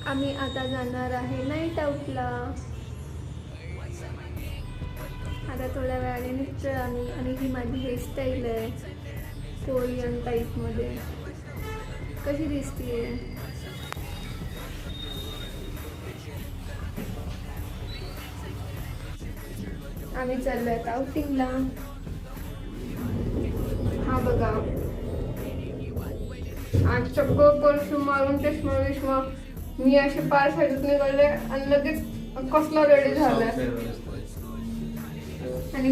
आम्ही आता जाणार आहे नाईट आउटला. आता थोड्या वेळाने निघतोय आम्ही. आणि ही माझी हेअरस्टाईल आहे कोरियन टाईपमध्ये. कशी दिसतीये? आम्ही चाललोय आता आउटिंगला. हा बघा, आज चक्क परफ्यूम मारून चष्मा विष्मा मी असे पार साईडून निघाले आणि लगेच कसला रेडी झालाय. आणि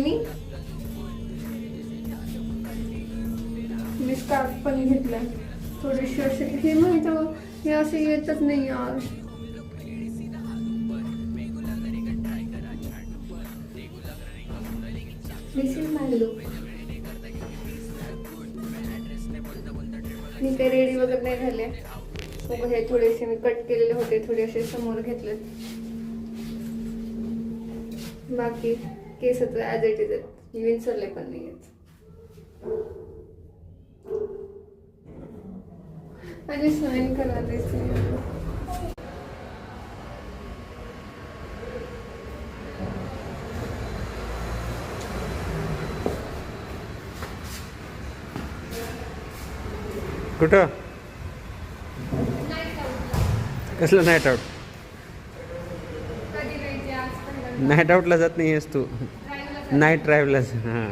मी स्कार्फ पण घेतलाय. थोडीशी असे हे माहिती हे असे येतच नाही यार. दिस इज माय लुक. मी काही रेडी वगैरे नाही झाले. हे थोडेसे मी कट केलेले होते, थोडे असे समोर घेतले. बाकी केस तर ॲज इट इज आहेत, विंचरले पण नाही आहेत. माझी स्नाईन कलर दिसते. कुठं? कसलं नाईट आउट? नाईट आउटला जात नाही आहेस तू? नाईट ड्राईव्हलाच. हां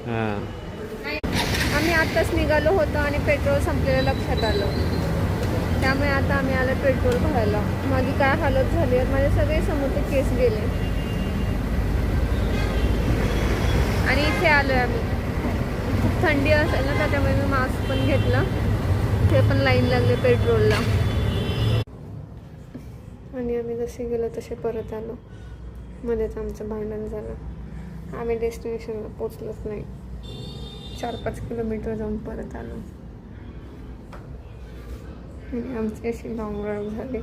हां. आम्ही आत्ताच निघालो होतो आणि पेट्रोल संपलेलं लक्षात आलं. त्यामुळे आता आम्ही आलो पेट्रोल भरायला. माझी काय हालत झाली आहे, माझे सगळे समोरचे केस गेले. आणि इथे आलो आहे आम्ही. खूप थंडी असेल ना, त्याच्यामुळे मी मास्क पण घेतला. ते पण लाईन लागले पेट्रोलला. आणि आम्ही जसे गेलो तसे परत आलो. मध्येच आमचं भांडण झालं. आम्ही डेस्टिनेशनला पोचलोच नाही. 4-5 किलोमीटर जाऊन परत आलो. आणि आमची अशी लॉंग ड्राईव्ह झाली.